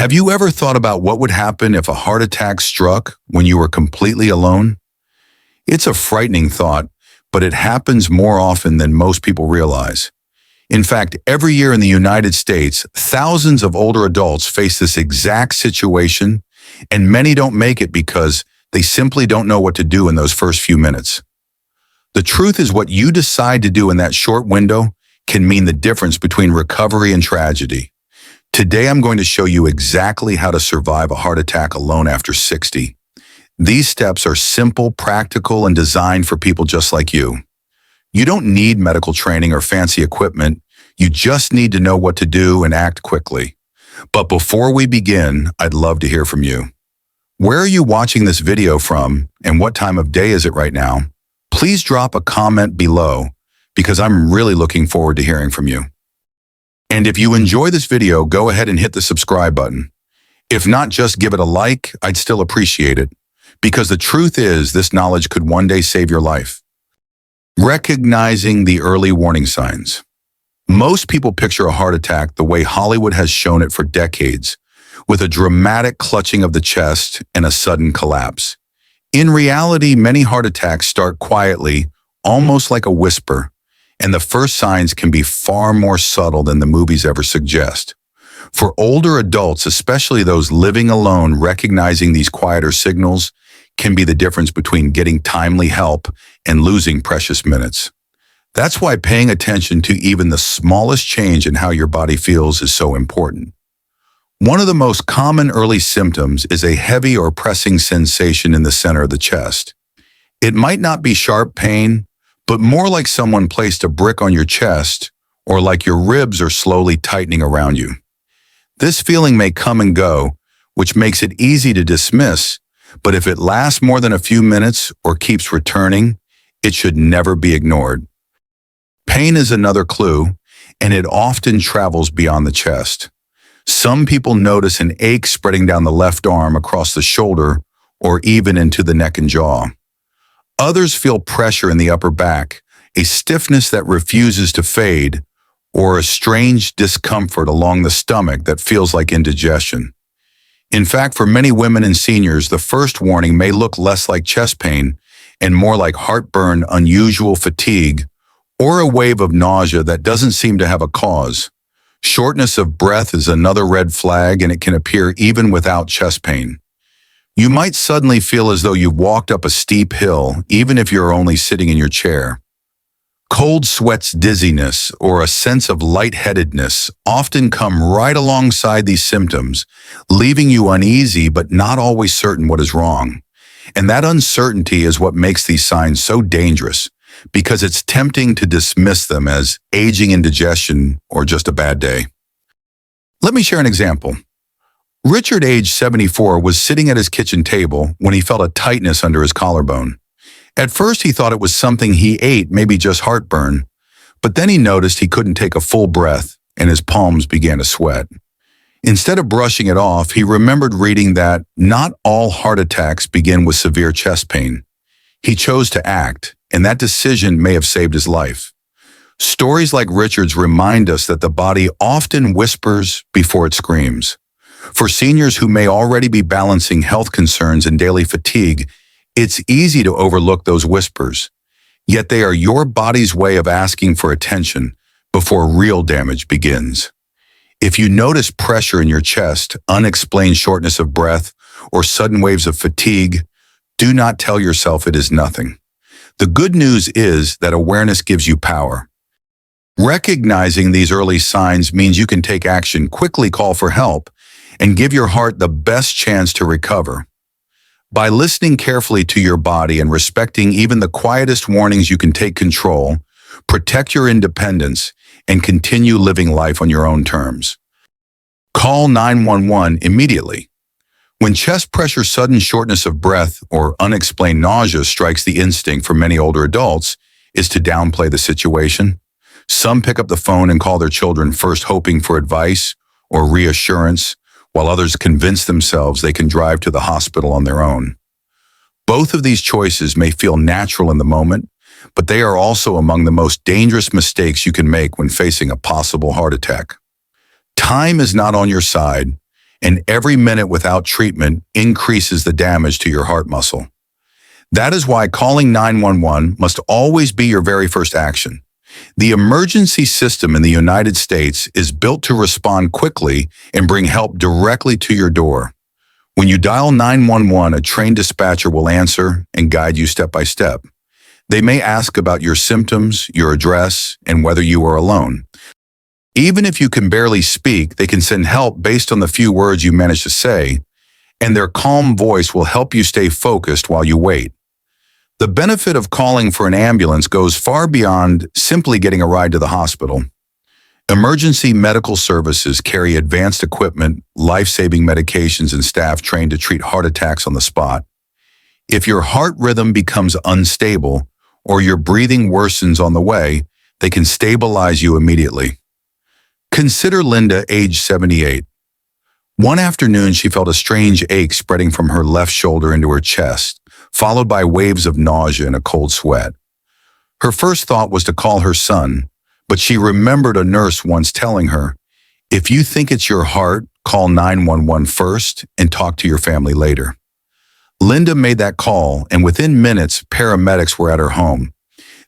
Have you ever thought about what would happen if a heart attack struck when you were completely alone? It's a frightening thought, but it happens more often than most people realize. In fact, every year in the United States, thousands of older adults face this exact situation, and many don't make it because they simply don't know what to do in those first few minutes. The truth is, what you decide to do in that short window can mean the difference between recovery and tragedy. Today, I'm going to show you exactly how to survive a heart attack alone after 60. These steps are simple, practical, and designed for people just like you. You don't need medical training or fancy equipment. You just need to know what to do and act quickly. But before we begin, I'd love to hear from you. Where are you watching this video from, and what time of day is it right now? Please drop a comment below, because I'm really looking forward to hearing from you. And if you enjoy this video, go ahead and hit the subscribe button. If not, just give it a like. I'd still appreciate it, because the truth is, this knowledge could one day save your life. Recognizing the early warning signs. Most people picture a heart attack the way Hollywood has shown it for decades, with a dramatic clutching of the chest and a sudden collapse. In reality, many heart attacks start quietly, almost like a whisper, and the first signs can be far more subtle than the movies ever suggest. For older adults, especially those living alone, recognizing these quieter signals can be the difference between getting timely help and losing precious minutes. That's why paying attention to even the smallest change in how your body feels is so important. One of the most common early symptoms is a heavy or pressing sensation in the center of the chest. It might not be sharp pain, but more like someone placed a brick on your chest, or like your ribs are slowly tightening around you. This feeling may come and go, which makes it easy to dismiss, but if it lasts more than a few minutes or keeps returning, it should never be ignored. Pain is another clue, and it often travels beyond the chest. Some people notice an ache spreading down the left arm across the shoulder or even into the neck and jaw. Others feel pressure in the upper back, a stiffness that refuses to fade, or a strange discomfort along the stomach that feels like indigestion. In fact, for many women and seniors, the first warning may look less like chest pain and more like heartburn, unusual fatigue, or a wave of nausea that doesn't seem to have a cause. Shortness of breath is another red flag, and it can appear even without chest pain. You might suddenly feel as though you've walked up a steep hill, even if you're only sitting in your chair. Cold sweats, dizziness, or a sense of lightheadedness often come right alongside these symptoms, leaving you uneasy but not always certain what is wrong. And that uncertainty is what makes these signs so dangerous, because it's tempting to dismiss them as aging indigestion or just a bad day. Let me share an example. Richard, age 74, was sitting at his kitchen table when he felt a tightness under his collarbone. At first, he thought it was something he ate, maybe just heartburn, but then he noticed he couldn't take a full breath and his palms began to sweat. Instead of brushing it off, he remembered reading that not all heart attacks begin with severe chest pain. He chose to act, and that decision may have saved his life. Stories like Richard's remind us that the body often whispers before it screams. For seniors who may already be balancing health concerns and daily fatigue, it's easy to overlook those whispers. Yet they are your body's way of asking for attention before real damage begins. If you notice pressure in your chest, unexplained shortness of breath, or sudden waves of fatigue, do not tell yourself it is nothing. The good news is that awareness gives you power. Recognizing these early signs means you can take action, quickly call for help, and give your heart the best chance to recover. By listening carefully to your body and respecting even the quietest warnings, you can take control, protect your independence, and continue living life on your own terms. Call 911 immediately. When chest pressure, sudden shortness of breath, or unexplained nausea strikes, the instinct for many older adults is to downplay the situation. Some pick up the phone and call their children first, hoping for advice or reassurance, while others convince themselves they can drive to the hospital on their own. Both of these choices may feel natural in the moment, but they are also among the most dangerous mistakes you can make when facing a possible heart attack. Time is not on your side, and every minute without treatment increases the damage to your heart muscle. That is why calling 911 must always be your very first action. The emergency system in the United States is built to respond quickly and bring help directly to your door. When you dial 911, a trained dispatcher will answer and guide you step by step. They may ask about your symptoms, your address, and whether you are alone. Even if you can barely speak, they can send help based on the few words you manage to say, and their calm voice will help you stay focused while you wait. The benefit of calling for an ambulance goes far beyond simply getting a ride to the hospital. Emergency medical services carry advanced equipment, life-saving medications, and staff trained to treat heart attacks on the spot. If your heart rhythm becomes unstable or your breathing worsens on the way, they can stabilize you immediately. Consider Linda, age 78. One afternoon, she felt a strange ache spreading from her left shoulder into her chest, followed by waves of nausea and a cold sweat. Her first thought was to call her son, but she remembered a nurse once telling her, "If you think it's your heart, call 911 first and talk to your family later." Linda made that call, and within minutes, paramedics were at her home.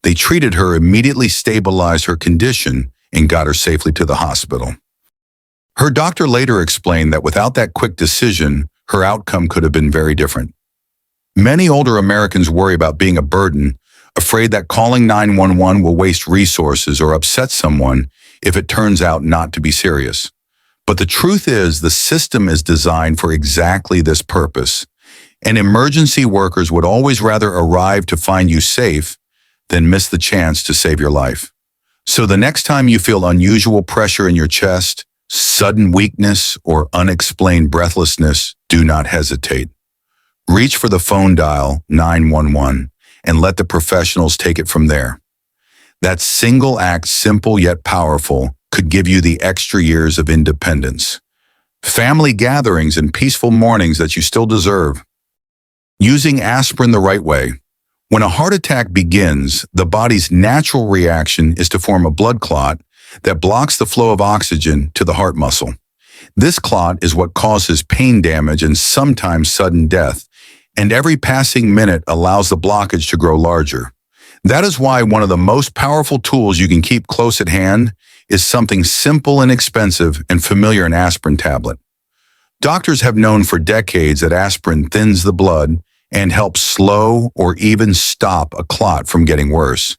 They treated her, immediately stabilized her condition, and got her safely to the hospital. Her doctor later explained that without that quick decision, her outcome could have been very different. Many older Americans worry about being a burden, afraid that calling 911 will waste resources or upset someone if it turns out not to be serious. But the truth is, the system is designed for exactly this purpose, and emergency workers would always rather arrive to find you safe than miss the chance to save your life. So the next time you feel unusual pressure in your chest, sudden weakness, or unexplained breathlessness, do not hesitate. Reach for the phone, dial 911, and let the professionals take it from there. That single act, simple yet powerful, could give you the extra years of independence, family gatherings, and peaceful mornings that you still deserve. Using aspirin the right way. When a heart attack begins, the body's natural reaction is to form a blood clot that blocks the flow of oxygen to the heart muscle. This clot is what causes pain damage and sometimes sudden death, and every passing minute allows the blockage to grow larger. That is why one of the most powerful tools you can keep close at hand is something simple and inexpensive and familiar, an aspirin tablet. Doctors have known for decades that aspirin thins the blood and helps slow or even stop a clot from getting worse.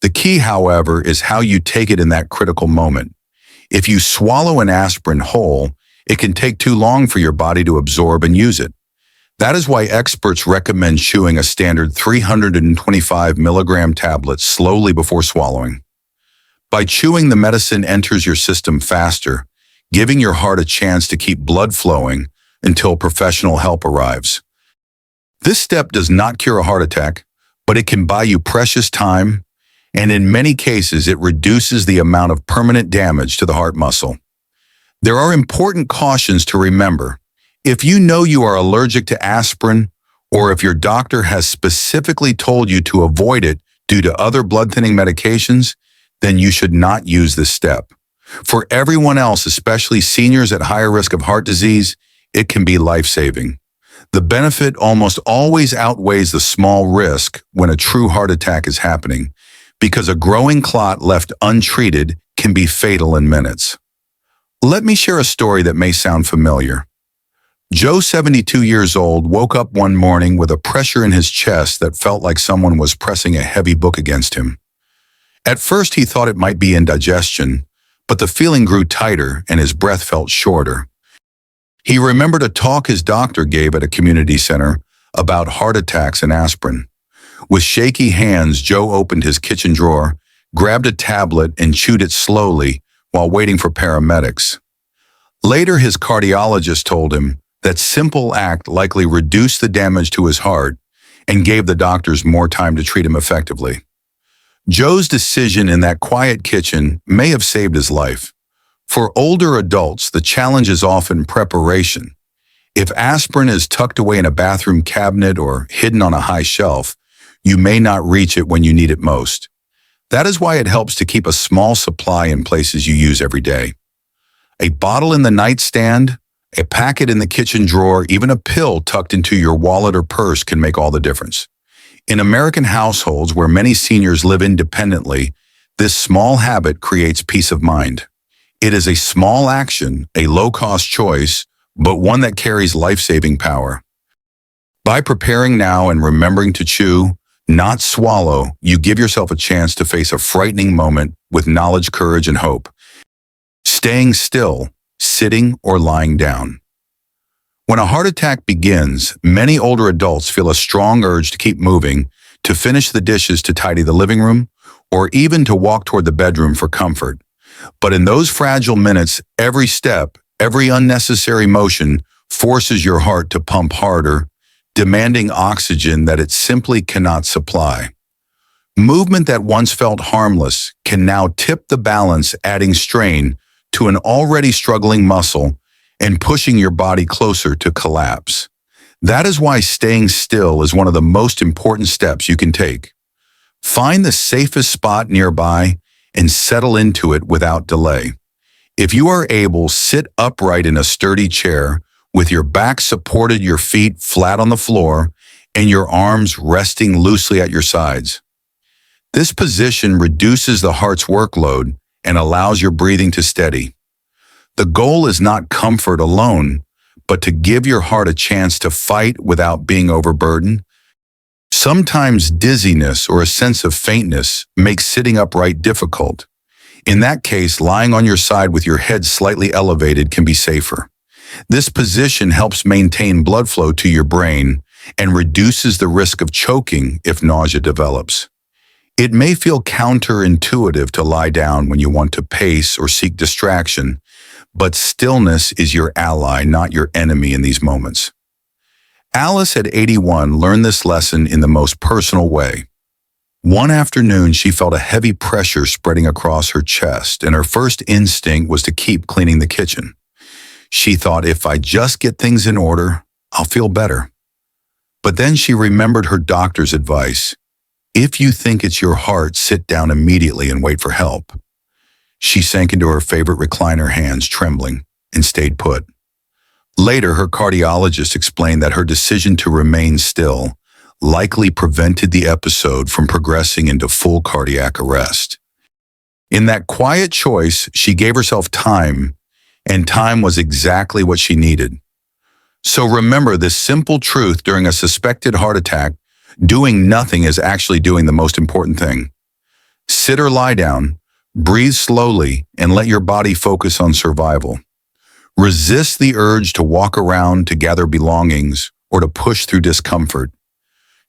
The key, however, is how you take it in that critical moment. If you swallow an aspirin whole, it can take too long for your body to absorb and use it. That is why experts recommend chewing a standard 325 milligram tablet slowly before swallowing. By chewing, the medicine enters your system faster, giving your heart a chance to keep blood flowing until professional help arrives. This step does not cure a heart attack, but it can buy you precious time, and in many cases, it reduces the amount of permanent damage to the heart muscle. There are important cautions to remember. If you know you are allergic to aspirin, or if your doctor has specifically told you to avoid it due to other blood-thinning medications, then you should not use this step. For everyone else, especially seniors at higher risk of heart disease, it can be life-saving. The benefit almost always outweighs the small risk when a true heart attack is happening, because a growing clot left untreated can be fatal in minutes. Let me share a story that may sound familiar. Joe, 72 years old, woke up one morning with a pressure in his chest that felt like someone was pressing a heavy book against him. At first, he thought it might be indigestion, but the feeling grew tighter and his breath felt shorter. He remembered a talk his doctor gave at a community center about heart attacks and aspirin. With shaky hands, Joe opened his kitchen drawer, grabbed a tablet, and chewed it slowly while waiting for paramedics. Later, his cardiologist told him that simple act likely reduced the damage to his heart and gave the doctors more time to treat him effectively. Joe's decision in that quiet kitchen may have saved his life. For older adults, the challenge is often preparation. If aspirin is tucked away in a bathroom cabinet or hidden on a high shelf, you may not reach it when you need it most. That is why it helps to keep a small supply in places you use every day. A bottle in the nightstand, A packet in the kitchen drawer, even a pill tucked into your wallet or purse can make all the difference. In American households where many seniors live independently, this small habit creates peace of mind. It is a small action, a low-cost choice, but one that carries life-saving power. By preparing now and remembering to chew, not swallow, you give yourself a chance to face a frightening moment with knowledge, courage, and hope. Staying still, sitting or lying down. When a heart attack begins, many older adults feel a strong urge to keep moving, to finish the dishes, to tidy the living room, or even to walk toward the bedroom for comfort. But in those fragile minutes, every step, every unnecessary motion forces your heart to pump harder, demanding oxygen that it simply cannot supply. Movement that once felt harmless can now tip the balance, adding strain to an already struggling muscle and pushing your body closer to collapse. That is why staying still is one of the most important steps you can take. Find the safest spot nearby and settle into it without delay. If you are able, sit upright in a sturdy chair with your back supported, your feet flat on the floor, and your arms resting loosely at your sides. This position reduces the heart's workload and allows your breathing to steady. The goal is not comfort alone, but to give your heart a chance to fight without being overburdened. Sometimes dizziness or a sense of faintness makes sitting upright difficult. In that case, lying on your side with your head slightly elevated can be safer. This position helps maintain blood flow to your brain and reduces the risk of choking if nausea develops. It may feel counterintuitive to lie down when you want to pace or seek distraction, but stillness is your ally, not your enemy in these moments. Alice at 81 learned this lesson in the most personal way. One afternoon, she felt a heavy pressure spreading across her chest, and her first instinct was to keep cleaning the kitchen. She thought, if I just get things in order, I'll feel better. But then she remembered her doctor's advice. If you think it's your heart, sit down immediately and wait for help. She sank into her favorite recliner, hands trembling, and stayed put. Later, her cardiologist explained that her decision to remain still likely prevented the episode from progressing into full cardiac arrest. In that quiet choice, she gave herself time, and time was exactly what she needed. So remember this simple truth: during a suspected heart attack, doing nothing is actually doing the most important thing. Sit or lie down, breathe slowly, and let your body focus on survival. Resist the urge to walk around, to gather belongings, or to push through discomfort.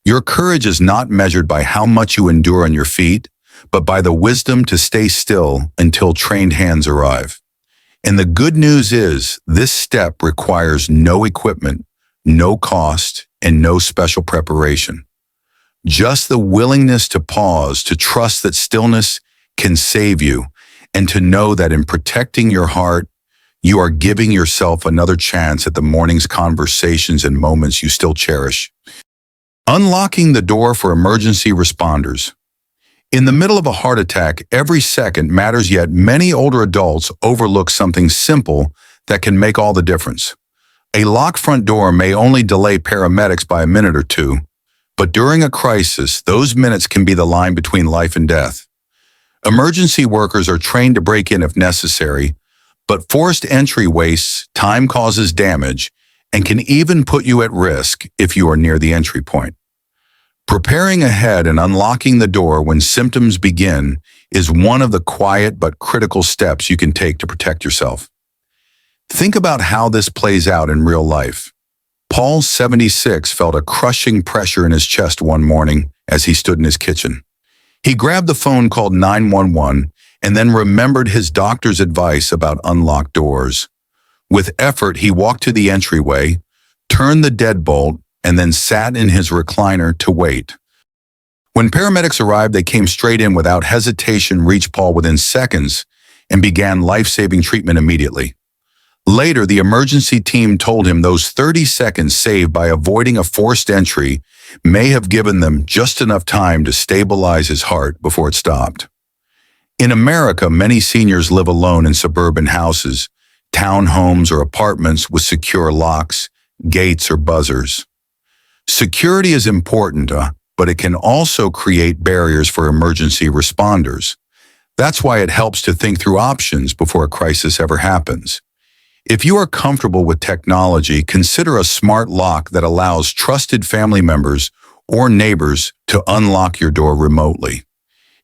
Your courage is not measured by how much you endure on your feet, but by the wisdom to stay still until trained hands arrive. And the good news is, this step requires no equipment, no cost, and no special preparation. Just the willingness to pause, to trust that stillness can save you, and to know that in protecting your heart, you are giving yourself another chance at the morning's conversations and moments you still cherish. Unlocking the door for emergency responders. In the middle of a heart attack, every second matters, yet many older adults overlook something simple that can make all the difference. A locked front door may only delay paramedics by a minute or two, but during a crisis, those minutes can be the line between life and death. Emergency workers are trained to break in if necessary, but forced entry wastes, time causes damage, and can even put you at risk if you are near the entry point. Preparing ahead and unlocking the door when symptoms begin is one of the quiet but critical steps you can take to protect yourself. Think about how this plays out in real life. Paul, 76, felt a crushing pressure in his chest one morning as he stood in his kitchen. He grabbed the phone, called 911, and then remembered his doctor's advice about unlocked doors. With effort, he walked to the entryway, turned the deadbolt, and then sat in his recliner to wait. When paramedics arrived, they came straight in without hesitation, reached Paul within seconds, and began life-saving treatment immediately. Later, the emergency team told him those 30 seconds saved by avoiding a forced entry may have given them just enough time to stabilize his heart before it stopped. In America, many seniors live alone in suburban houses, townhomes or apartments with secure locks, gates, or buzzers. Security is important, but it can also create barriers for emergency responders. That's why it helps to think through options before a crisis ever happens. If you are comfortable with technology, consider a smart lock that allows trusted family members or neighbors to unlock your door remotely.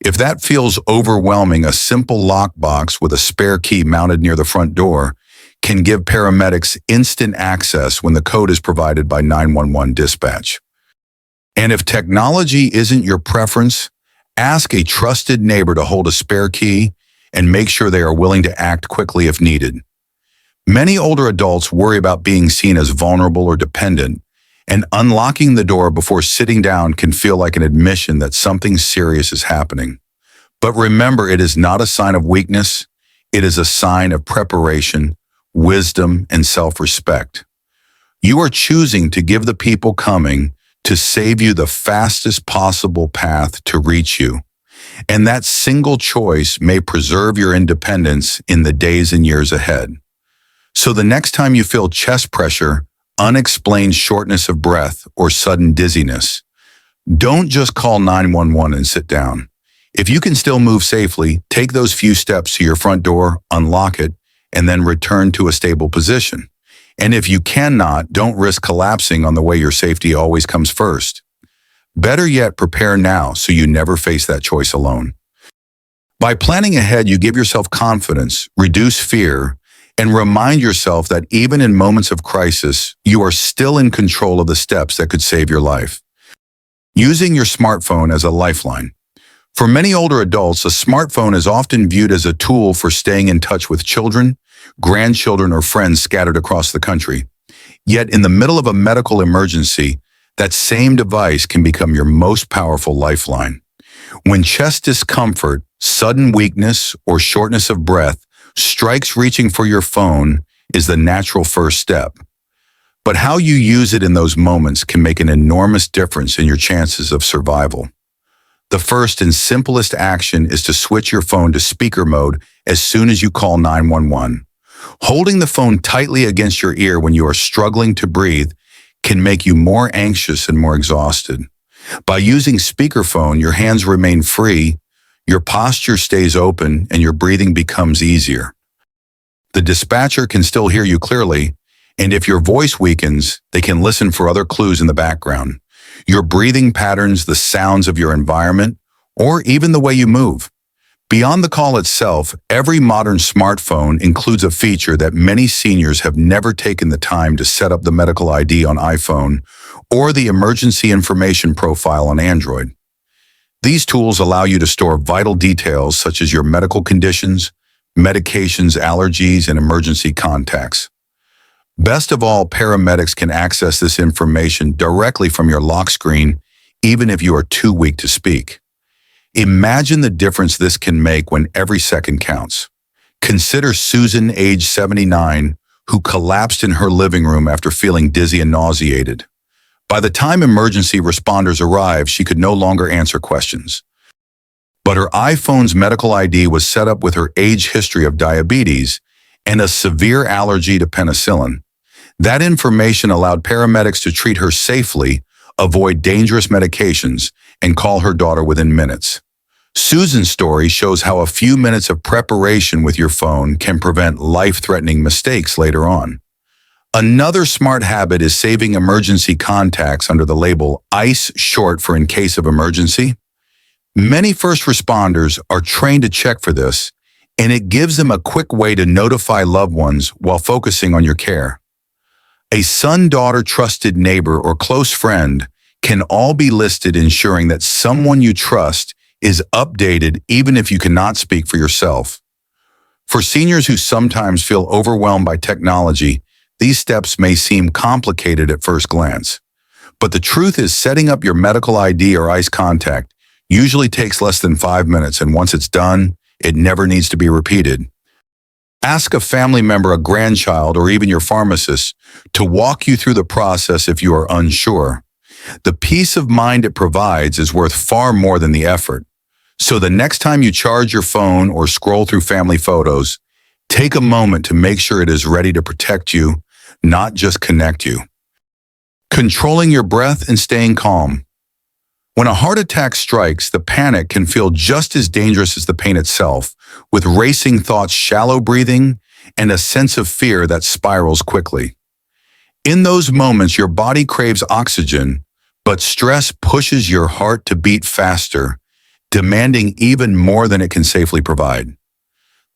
If that feels overwhelming, a simple lockbox with a spare key mounted near the front door can give paramedics instant access when the code is provided by 911 dispatch. And if technology isn't your preference, ask a trusted neighbor to hold a spare key and make sure they are willing to act quickly if needed. Many older adults worry about being seen as vulnerable or dependent, and unlocking the door before sitting down can feel like an admission that something serious is happening. But remember, it is not a sign of weakness. It is a sign of preparation, wisdom, and self-respect. You are choosing to give the people coming to save you the fastest possible path to reach you. And that single choice may preserve your independence in the days and years ahead. So the next time you feel chest pressure, unexplained shortness of breath, or sudden dizziness, don't just call 911 and sit down. If you can still move safely, take those few steps to your front door, unlock it, and then return to a stable position. And if you cannot, don't risk collapsing on the way. Your safety always comes first. Better yet, prepare now so you never face that choice alone. By planning ahead, you give yourself confidence, reduce fear, and remind yourself that even in moments of crisis, you are still in control of the steps that could save your life. Using your smartphone as a lifeline. For many older adults, a smartphone is often viewed as a tool for staying in touch with children, grandchildren, or friends scattered across the country. Yet in the middle of a medical emergency, that same device can become your most powerful lifeline. When chest discomfort, sudden weakness, or shortness of breath strikes, reaching for your phone is the natural first step. But how you use it in those moments can make an enormous difference in your chances of survival. The first and simplest action is to switch your phone to speaker mode as soon as you call 911. Holding the phone tightly against your ear when you are struggling to breathe can make you more anxious and more exhausted. By using speakerphone, your hands remain free, your posture stays open, and your breathing becomes easier. The dispatcher can still hear you clearly, and if your voice weakens, they can listen for other clues in the background. Your breathing patterns, the sounds of your environment, or even the way you move. Beyond the call itself, every modern smartphone includes a feature that many seniors have never taken the time to set up: the medical ID on iPhone or the emergency information profile on Android. These tools allow you to store vital details such as your medical conditions, medications, allergies, and emergency contacts. Best of all, paramedics can access this information directly from your lock screen, even if you are too weak to speak. Imagine the difference this can make when every second counts. Consider Susan, age 79, who collapsed in her living room after feeling dizzy and nauseated. By the time emergency responders arrived, she could no longer answer questions. But her iPhone's medical ID was set up with her age history of diabetes and a severe allergy to penicillin. That information allowed paramedics to treat her safely, avoid dangerous medications, and call her daughter within minutes. Susan's story shows how a few minutes of preparation with your phone can prevent life-threatening mistakes later on. Another smart habit is saving emergency contacts under the label ICE, short for in case of emergency. Many first responders are trained to check for this, and it gives them a quick way to notify loved ones while focusing on your care. A son, daughter, trusted neighbor, or close friend can all be listed, ensuring that someone you trust is updated even if you cannot speak for yourself. For seniors who sometimes feel overwhelmed by technology, these steps may seem complicated at first glance. But the truth is, setting up your medical ID or ICE contact usually takes less than 5 minutes, and once it's done, it never needs to be repeated. Ask a family member, a grandchild, or even your pharmacist to walk you through the process if you are unsure. The peace of mind it provides is worth far more than the effort. So the next time you charge your phone or scroll through family photos, Take a moment to make sure it is ready to protect you, not just connect you. Controlling your breath and staying calm. When a heart attack strikes, the panic can feel just as dangerous as the pain itself, with racing thoughts, shallow breathing, and a sense of fear that spirals quickly. In those moments, your body craves oxygen, but stress pushes your heart to beat faster, demanding even more than it can safely provide.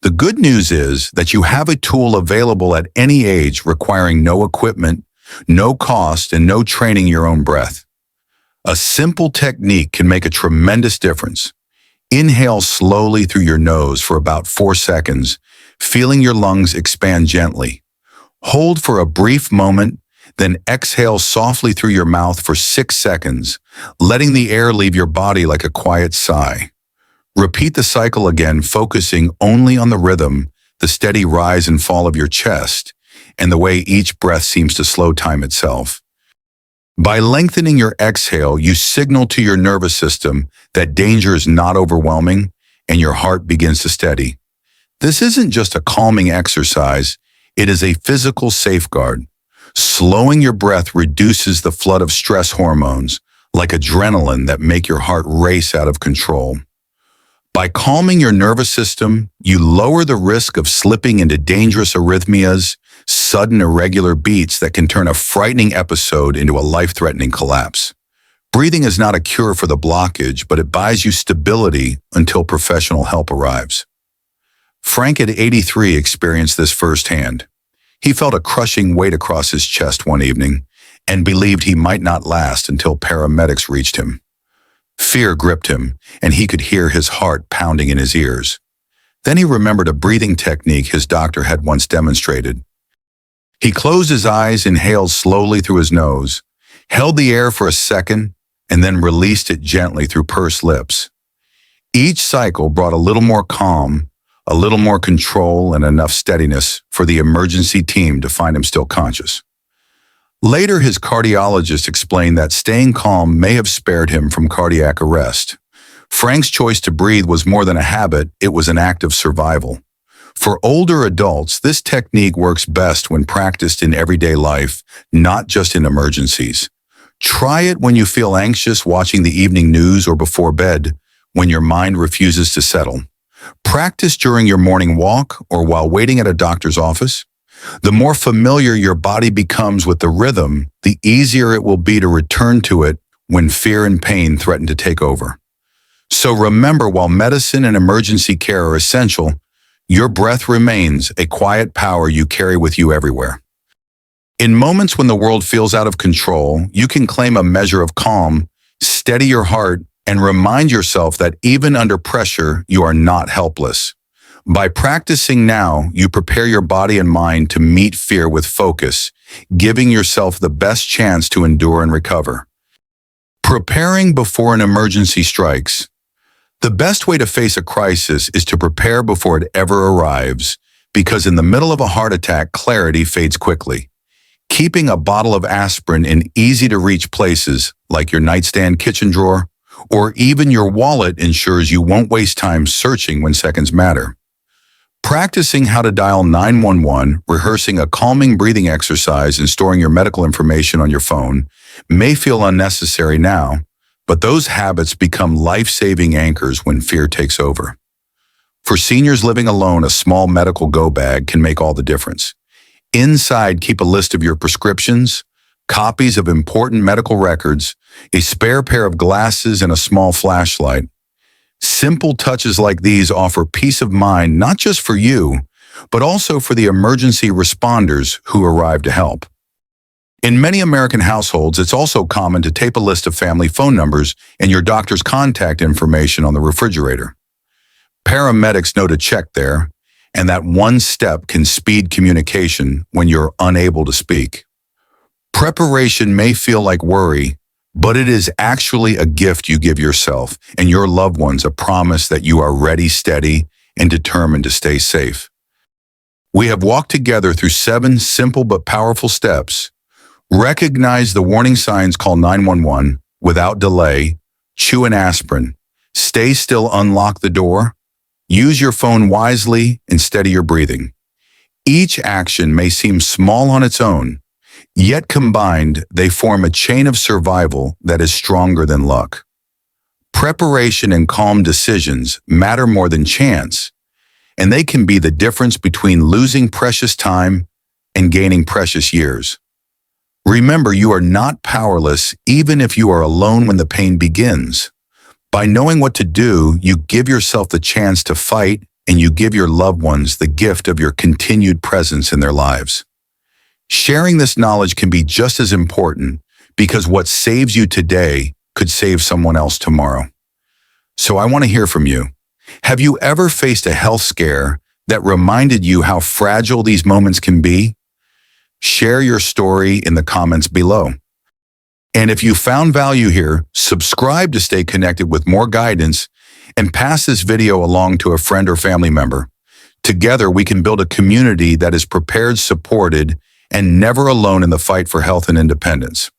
The good news is that you have a tool available at any age requiring no equipment, no cost, and no training your own breath. A simple technique can make a tremendous difference. Inhale slowly through your nose for about 4 seconds, feeling your lungs expand gently. Hold for a brief moment, then exhale softly through your mouth for 6 seconds, letting the air leave your body like a quiet sigh. Repeat the cycle again, focusing only on the rhythm, the steady rise and fall of your chest, and the way each breath seems to slow time itself. By lengthening your exhale, you signal to your nervous system that danger is not overwhelming and your heart begins to steady. This isn't just a calming exercise, it is a physical safeguard. Slowing your breath reduces the flood of stress hormones, like adrenaline, that make your heart race out of control. By calming your nervous system, you lower the risk of slipping into dangerous arrhythmias, sudden irregular beats that can turn a frightening episode into a life-threatening collapse. Breathing is not a cure for the blockage, but it buys you stability until professional help arrives. Frank at 83 experienced this firsthand. He felt a crushing weight across his chest one evening and believed he might not last until paramedics reached him. Fear gripped him, and he could hear his heart pounding in his ears. Then he remembered a breathing technique his doctor had once demonstrated. He closed his eyes, inhaled slowly through his nose, held the air for a second, and then released it gently through pursed lips. Each cycle brought a little more calm, a little more control, and enough steadiness for the emergency team to find him still conscious. Later, his cardiologist explained that staying calm may have spared him from cardiac arrest. Frank's choice to breathe was more than a habit, it was an act of survival. For older adults, this technique works best when practiced in everyday life, not just in emergencies. Try it when you feel anxious watching the evening news or before bed, when your mind refuses to settle. Practice during your morning walk or while waiting at a doctor's office. The more familiar your body becomes with the rhythm, the easier it will be to return to it when fear and pain threaten to take over. So remember, while medicine and emergency care are essential, your breath remains a quiet power you carry with you everywhere. In moments when the world feels out of control, you can claim a measure of calm, steady your heart, and remind yourself that even under pressure, you are not helpless. By practicing now, you prepare your body and mind to meet fear with focus, giving yourself the best chance to endure and recover. Preparing before an emergency strikes. The best way to face a crisis is to prepare before it ever arrives, because in the middle of a heart attack, clarity fades quickly. Keeping a bottle of aspirin in easy-to-reach places, like your nightstand kitchen drawer, or even your wallet, ensures you won't waste time searching when seconds matter. Practicing how to dial 911, rehearsing a calming breathing exercise, and storing your medical information on your phone may feel unnecessary now, but those habits become life-saving anchors when fear takes over. For seniors living alone, a small medical go bag can make all the difference. Inside, keep a list of your prescriptions, copies of important medical records, a spare pair of glasses, and a small flashlight. Simple touches like these offer peace of mind not just for you, but also for the emergency responders who arrive to help. In many American households, it's also common to tape a list of family phone numbers and your doctor's contact information on the refrigerator. Paramedics know to check there, and that one step can speed communication when you're unable to speak. Preparation may feel like worry, but it is actually a gift you give yourself and your loved ones, a promise that you are ready, steady, and determined to stay safe. We have walked together through 7 simple but powerful steps. Recognize the warning signs, call 911 without delay, chew an aspirin, stay still, unlock the door, use your phone wisely, and steady your breathing. Each action may seem small on its own, yet combined, they form a chain of survival that is stronger than luck. Preparation and calm decisions matter more than chance, and they can be the difference between losing precious time and gaining precious years. Remember, you are not powerless even if you are alone when the pain begins. By knowing what to do, you give yourself the chance to fight, and you give your loved ones the gift of your continued presence in their lives. Sharing this knowledge can be just as important, because what saves you today could save someone else tomorrow. So I want to hear from you. Have you ever faced a health scare that reminded you how fragile these moments can be? Share your story in the comments below. And if you found value here, subscribe to stay connected with more guidance, and pass this video along to a friend or family member. Together, we can build a community that is prepared, supported, and never alone in the fight for health and independence.